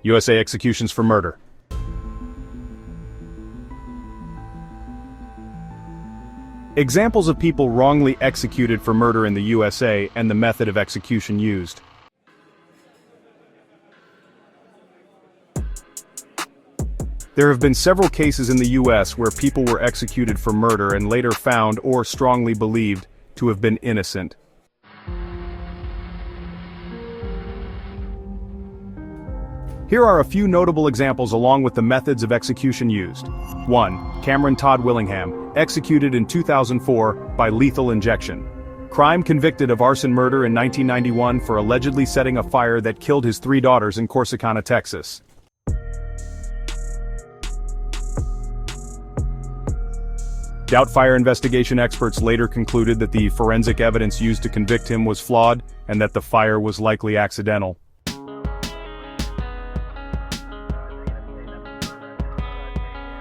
USA executions for murder. Examples of people wrongly executed for murder in the USA and the method of execution used. There have been several cases in the US where people were executed for murder and later found or strongly believed to have been innocent. Here are a few notable examples along with the methods of execution used. 1. Cameron Todd Willingham, executed in 2004 by lethal injection. Crime: convicted of arson murder in 1991 for allegedly setting a fire that killed his 3 daughters in Corsicana, Texas. Doubtfire investigation experts later concluded that the forensic evidence used to convict him was flawed and that the fire was likely accidental.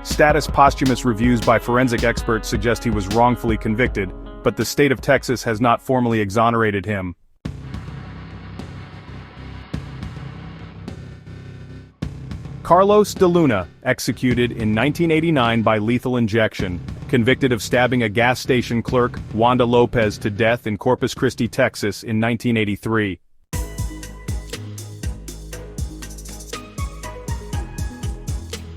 Status: posthumous reviews by forensic experts suggest he was wrongfully convicted, but the state of Texas has not formally exonerated him. Carlos DeLuna, executed in 1989 by lethal injection, convicted of stabbing a gas station clerk, Wanda Lopez, to death in Corpus Christi, Texas in 1983.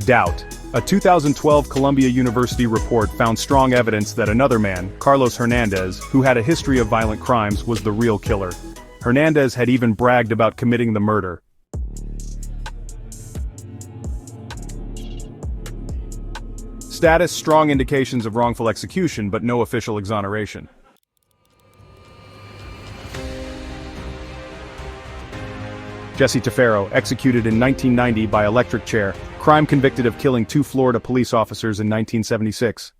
Doubt. A 2012 Columbia University report found strong evidence that another man, Carlos Hernandez, who had a history of violent crimes, was the real killer. Hernandez had even bragged about committing the murder. Status: strong indications of wrongful execution but no official exoneration. Jesse Tafero, executed in 1990 by electric chair. Crime: convicted of killing 2 Florida police officers in 1976.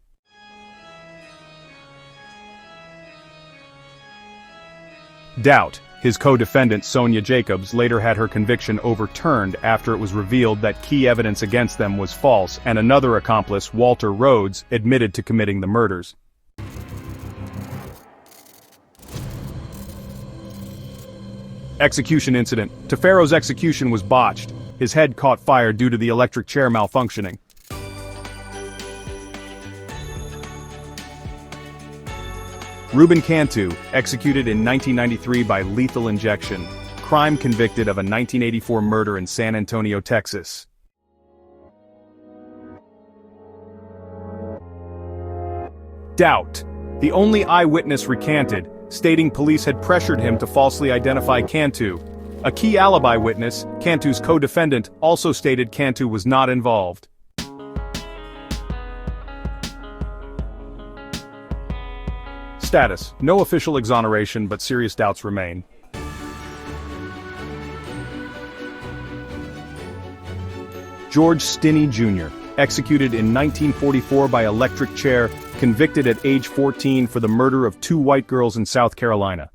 Doubt. His co-defendant Sonia Jacobs later had her conviction overturned after it was revealed that key evidence against them was false, and another accomplice, Walter Rhodes, admitted to committing the murders. Execution incident. Tafero's execution was botched. His head caught fire due to the electric chair malfunctioning. Ruben Cantu, executed in 1993 by lethal injection. Crime: convicted of a 1984 murder in San Antonio, Texas. Doubt. The only eyewitness recanted, stating police had pressured him to falsely identify Cantu. A key alibi witness, Cantu's co-defendant, also stated Cantu was not involved. Status: no official exoneration but serious doubts remain. George Stinney Jr., executed in 1944 by electric chair, convicted at age 14 for the murder of 2 white girls in South Carolina.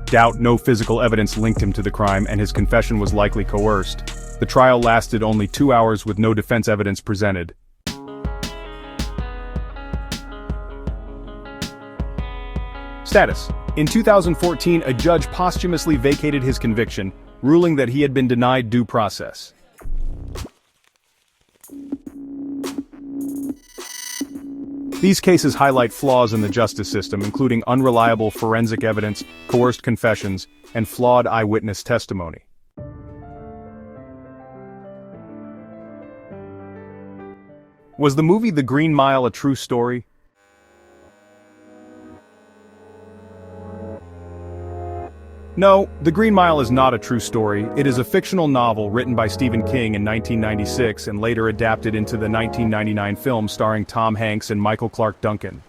Doubt: no physical evidence linked him to the crime and his confession was likely coerced. The trial lasted only 2 hours with no defense evidence presented. Status: in 2014, a judge posthumously vacated his conviction, ruling that he had been denied due process. These cases highlight flaws in the justice system, including unreliable forensic evidence, coerced confessions, and flawed eyewitness testimony. Was the movie The Green Mile a true story? No, The Green Mile is not a true story. It is a fictional novel written by Stephen King in 1996 and later adapted into the 1999 film starring Tom Hanks and Michael Clark Duncan.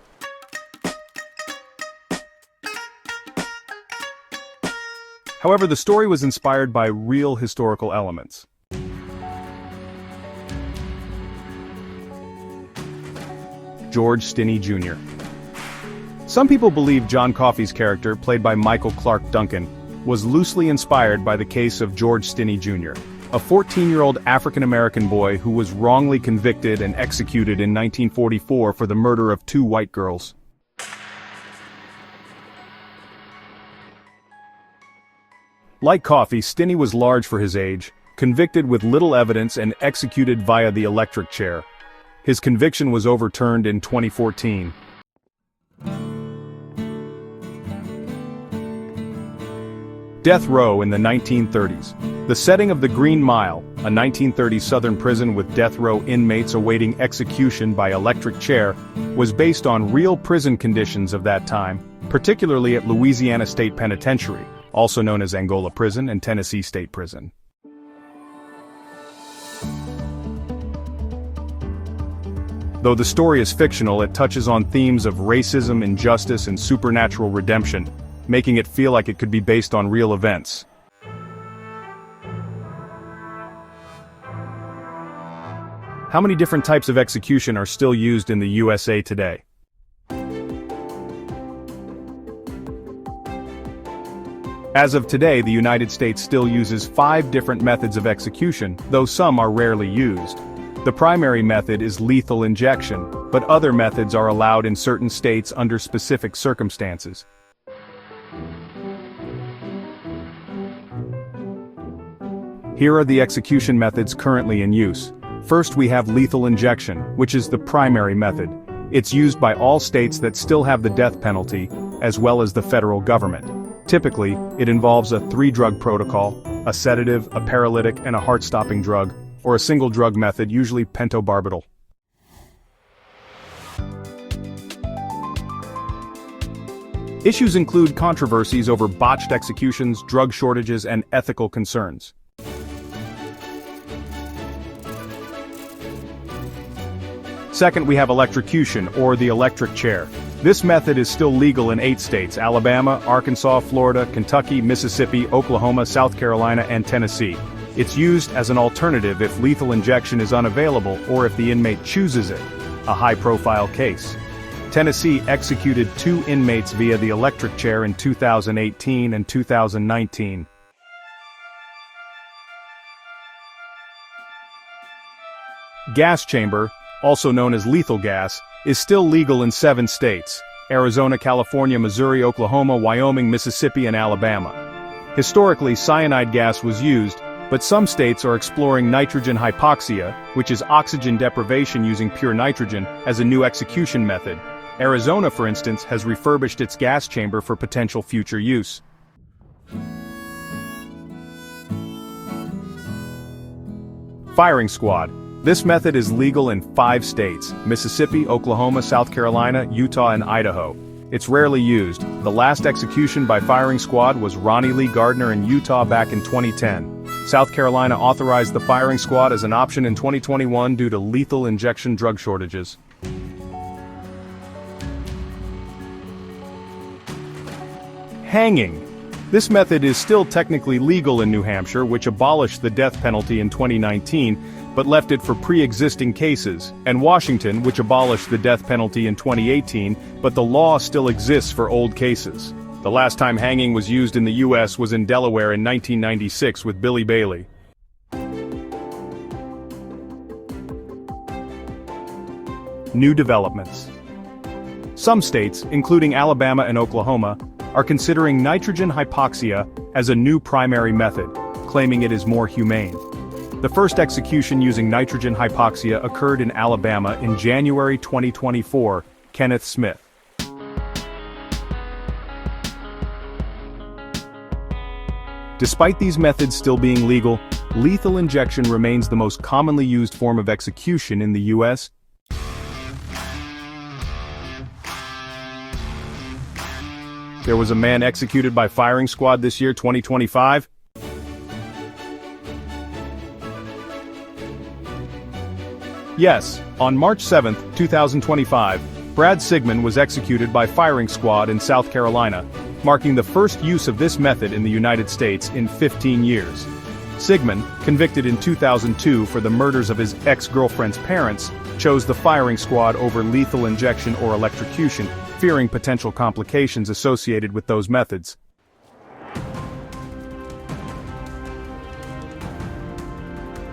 However, the story was inspired by real historical elements. George Stinney Jr. Some people believe John Coffey's character, played by Michael Clark Duncan, was loosely inspired by the case of George Stinney Jr., a 14-year-old African-American boy who was wrongly convicted and executed in 1944 for the murder of 2 white girls. Like Coffey, Stinney was large for his age, convicted with little evidence and executed via the electric chair. His conviction was overturned in 2014. Death row in the 1930s. The setting of the Green Mile, a 1930s Southern prison with death row inmates awaiting execution by electric chair, was based on real prison conditions of that time, particularly at Louisiana State Penitentiary, also known as Angola Prison and Tennessee State Prison. Though the story is fictional, it touches on themes of racism, injustice, and supernatural redemption, making it feel like it could be based on real events. How many different types of execution are still used in the USA today? As of today, the United States still uses 5 different methods of execution, though some are rarely used. The primary method is lethal injection, but other methods are allowed in certain states under specific circumstances. Here are the execution methods currently in use. First, we have lethal injection, which is the primary method. It's used by all states that still have the death penalty, as well as the federal government. Typically, it involves a 3-drug protocol, a sedative, a paralytic, and a heart-stopping drug, or a single drug method, usually pentobarbital. Issues include controversies over botched executions, drug shortages, and ethical concerns. Second, we have electrocution, or the electric chair. This method is still legal in 8 states: Alabama, Arkansas, Florida, Kentucky, Mississippi, Oklahoma, South Carolina, and Tennessee. It's used as an alternative if lethal injection is unavailable or if the inmate chooses it, a high-profile case. Tennessee executed 2 inmates via the electric chair in 2018 and 2019. Gas chamber, also known as lethal gas, is still legal in 7 states: Arizona, California, Missouri, Oklahoma, Wyoming, Mississippi, and Alabama. Historically, cyanide gas was used, but some states are exploring nitrogen hypoxia, which is oxygen deprivation using pure nitrogen, as a new execution method. Arizona, for instance, has refurbished its gas chamber for potential future use. Firing squad. This method is legal in 5 states: Mississippi, Oklahoma, South Carolina, Utah, and Idaho. It's rarely used. The last execution by firing squad was Ronnie Lee Gardner in Utah back in 2010. South Carolina authorized the firing squad as an option in 2021 due to lethal injection drug shortages. Hanging. This method is still technically legal in New Hampshire, which abolished the death penalty in 2019, but left it for pre-existing cases, and Washington, which abolished the death penalty in 2018, but the law still exists for old cases. The last time hanging was used in the U.S. was in Delaware in 1996 with Billy Bailey. New developments. Some states, including Alabama and Oklahoma, are considering nitrogen hypoxia as a new primary method, claiming it is more humane. The first execution using nitrogen hypoxia occurred in Alabama in January 2024, Kenneth Smith. Despite these methods still being legal, lethal injection remains the most commonly used form of execution in the U.S. There was a man executed by firing squad this year, 2025. Yes, on March 7, 2025, Brad Sigmon was executed by firing squad in South Carolina, marking the first use of this method in the United States in 15 years. Sigmon, convicted in 2002 for the murders of his ex-girlfriend's parents, chose the firing squad over lethal injection or electrocution, fearing potential complications associated with those methods.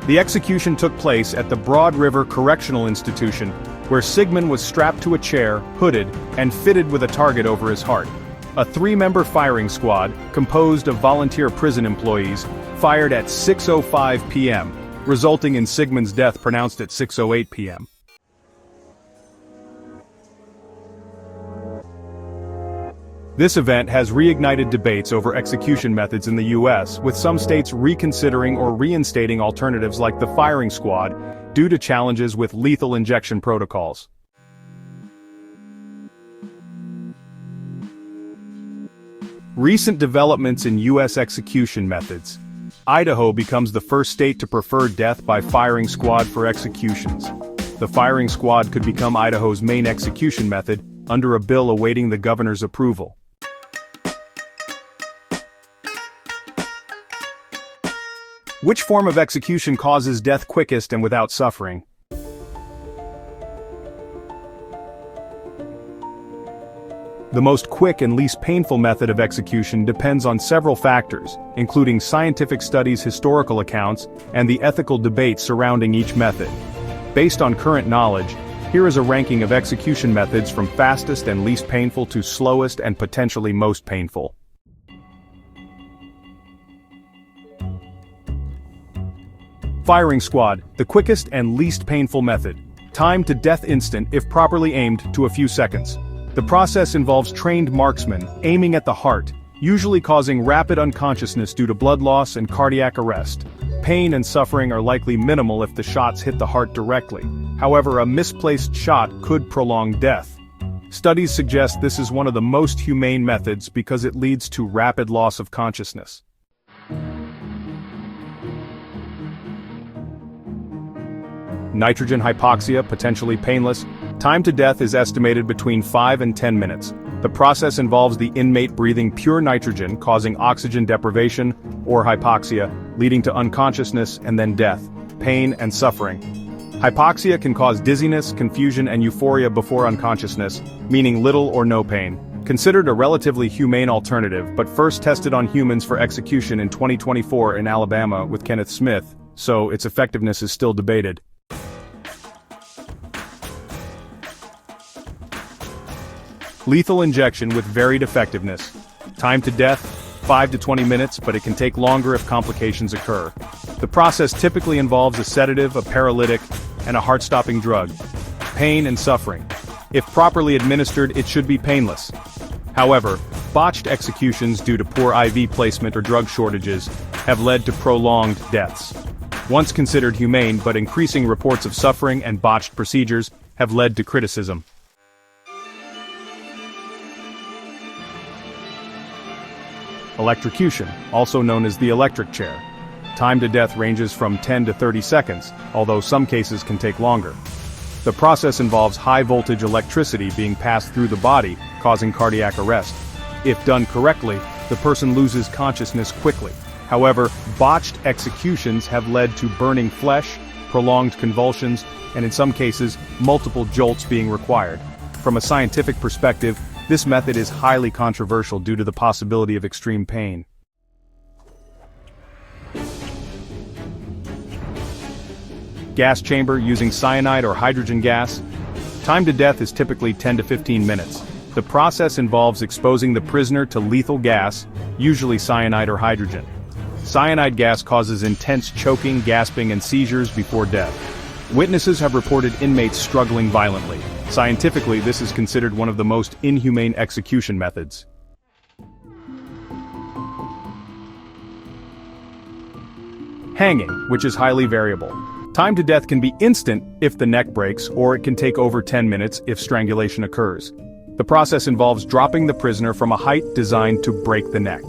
The execution took place at the Broad River Correctional Institution, where Sigmon was strapped to a chair, hooded, and fitted with a target over his heart. A three-member firing squad, composed of volunteer prison employees, fired at 6:05 p.m., resulting in Sigmon's death pronounced at 6:08 p.m. This event has reignited debates over execution methods in the U.S., with some states reconsidering or reinstating alternatives like the firing squad, due to challenges with lethal injection protocols. Recent developments in U.S. execution methods. Idaho becomes the first state to prefer death by firing squad for executions. The firing squad could become Idaho's main execution method, under a bill awaiting the governor's approval. Which form of execution causes death quickest and without suffering? The most quick and least painful method of execution depends on several factors, including scientific studies, historical accounts, and the ethical debate surrounding each method. Based on current knowledge, here is a ranking of execution methods from fastest and least painful to slowest and potentially most painful. Firing squad, the quickest and least painful method. Time to death instant if properly aimed to a few seconds. The process involves trained marksmen aiming at the heart, usually causing rapid unconsciousness due to blood loss and cardiac arrest. Pain and suffering are likely minimal if the shots hit the heart directly. However, a misplaced shot could prolong death. Studies suggest this is one of the most humane methods because it leads to rapid loss of consciousness. Nitrogen hypoxia, potentially painless. Time to death is estimated between 5 and 10 minutes. The process involves the inmate breathing pure nitrogen, causing oxygen deprivation, or hypoxia, leading to unconsciousness and then death, pain and suffering. Hypoxia can cause dizziness, confusion, and euphoria before unconsciousness, meaning little or no pain. Considered a relatively humane alternative, but first tested on humans for execution in 2024 in Alabama with Kenneth Smith, so its effectiveness is still debated. Lethal injection with varied effectiveness. Time to death, 5 to 20 minutes, but it can take longer if complications occur. The process typically involves a sedative, a paralytic, and a heart-stopping drug. Pain and suffering. If properly administered, it should be painless. However, botched executions due to poor IV placement or drug shortages have led to prolonged deaths. Once considered humane, but increasing reports of suffering and botched procedures have led to criticism. Electrocution, also known as the electric chair. Time to death ranges from 10 to 30 seconds, although some cases can take longer. The process involves high-voltage electricity being passed through the body, causing cardiac arrest. If done correctly, the person loses consciousness quickly. However, botched executions have led to burning flesh, prolonged convulsions, and in some cases, multiple jolts being required. From a scientific perspective, this method is highly controversial due to the possibility of extreme pain. Gas chamber using cyanide or hydrogen gas. Time to death is typically 10 to 15 minutes. The process involves exposing the prisoner to lethal gas, usually cyanide or hydrogen. Cyanide gas causes intense choking, gasping, and seizures before death. Witnesses have reported inmates struggling violently. Scientifically, this is considered one of the most inhumane execution methods. Hanging, which is highly variable. Time to death can be instant if the neck breaks, or it can take over 10 minutes if strangulation occurs. The process involves dropping the prisoner from a height designed to break the neck.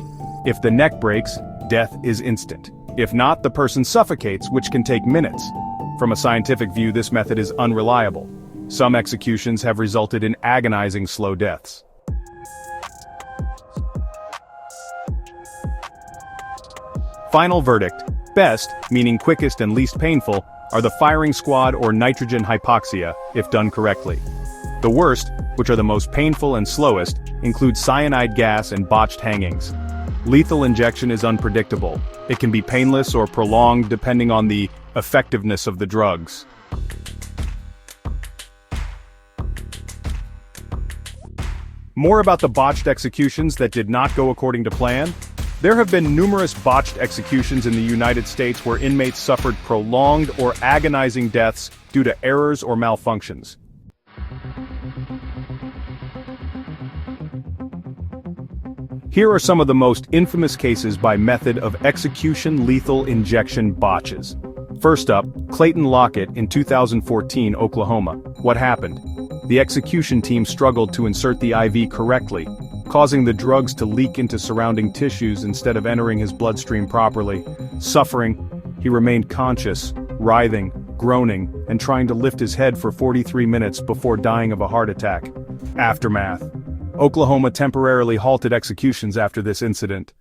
If the neck breaks, death is instant. If not, the person suffocates, which can take minutes. From a scientific view, this method is unreliable. Some executions have resulted in agonizing slow deaths. Final verdict. Best, meaning quickest and least painful, are the firing squad or nitrogen hypoxia, if done correctly. The worst, which are the most painful and slowest, include cyanide gas and botched hangings. Lethal injection is unpredictable. It can be painless or prolonged depending on the effectiveness of the drugs. More about the botched executions that did not go according to plan? There have been numerous botched executions in the United States where inmates suffered prolonged or agonizing deaths due to errors or malfunctions. Here are some of the most infamous cases by method of execution lethal injection botches. First up, Clayton Lockett in 2014, Oklahoma. What happened? The execution team struggled to insert the IV correctly, causing the drugs to leak into surrounding tissues instead of entering his bloodstream properly. Suffering, he remained conscious, writhing, groaning, and trying to lift his head for 43 minutes before dying of a heart attack. Aftermath. Oklahoma temporarily halted executions after this incident.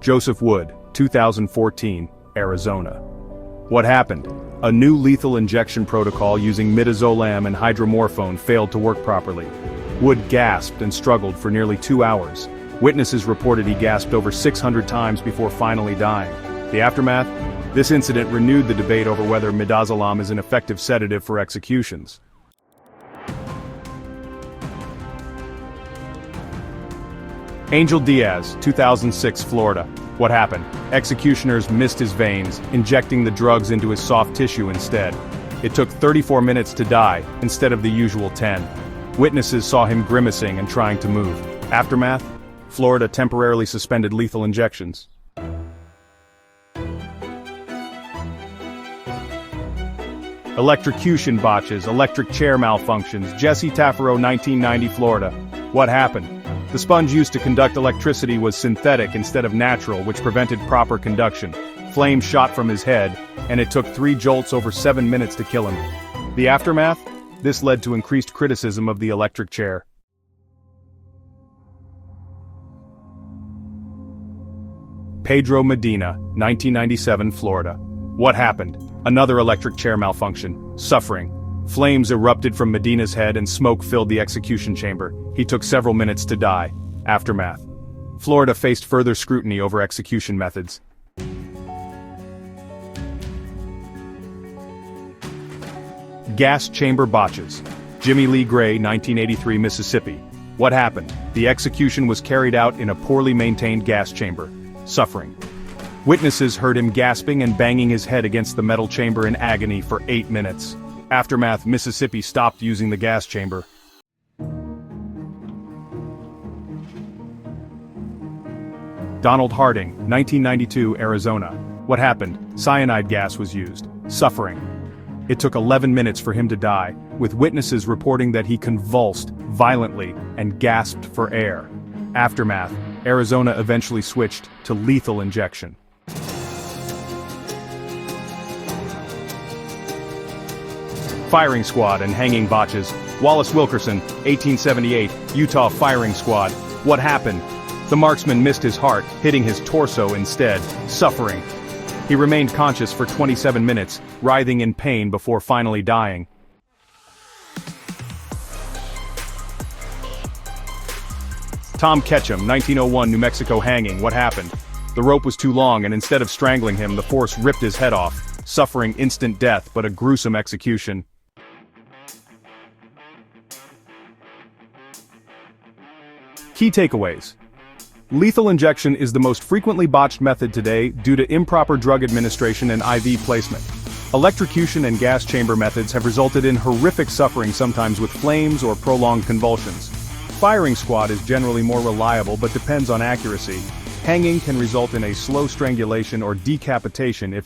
Joseph Wood, 2014, Arizona. What happened? A new lethal injection protocol using midazolam and hydromorphone failed to work properly. Wood gasped and struggled for nearly 2 hours. Witnesses reported he gasped over 600 times before finally dying. The aftermath? This incident renewed the debate over whether midazolam is an effective sedative for executions. Angel Diaz, 2006, Florida. What happened? Executioners missed his veins, injecting the drugs into his soft tissue instead. It took 34 minutes to die, instead of the usual 10. Witnesses saw him grimacing and trying to move. Aftermath? Florida temporarily suspended lethal injections. Electrocution botches, electric chair malfunctions, Jesse Tafero, 1990, Florida. What happened? The sponge used to conduct electricity was synthetic instead of natural, which prevented proper conduction. Flames shot from his head, and it took 3 jolts over 7 minutes to kill him. The aftermath? This led to increased criticism of the electric chair. Pedro Medina, 1997, Florida. What happened? Another electric chair malfunction. Suffering. Flames erupted from Medina's head and smoke filled the execution chamber. He took several minutes to die. Aftermath. Florida faced further scrutiny over execution methods. Gas chamber botches. Jimmy Lee Gray, 1983, Mississippi. What happened? The execution was carried out in a poorly maintained gas chamber. Suffering. Witnesses heard him gasping and banging his head against the metal chamber in agony for 8 minutes. Aftermath, Mississippi stopped using the gas chamber. Donald Harding, 1992, Arizona. What happened? Cyanide gas was used. Suffering. It took 11 minutes for him to die, with witnesses reporting that he convulsed violently and gasped for air. Aftermath, Arizona eventually switched to lethal injection. Firing squad and hanging botches. Wallace Wilkerson, 1878, Utah firing squad. What happened? The marksman missed his heart, hitting his torso instead. Suffering. He remained conscious for 27 minutes, writhing in pain before finally dying. Tom Ketchum, 1901, New Mexico hanging. What happened? The rope was too long and instead of strangling him, the force ripped his head off, suffering instant death but a gruesome execution. Key takeaways. Lethal injection is the most frequently botched method today due to improper drug administration and IV placement. Electrocution and gas chamber methods have resulted in horrific suffering, sometimes with flames or prolonged convulsions. Firing squad is generally more reliable but depends on accuracy. Hanging can result in a slow strangulation or decapitation if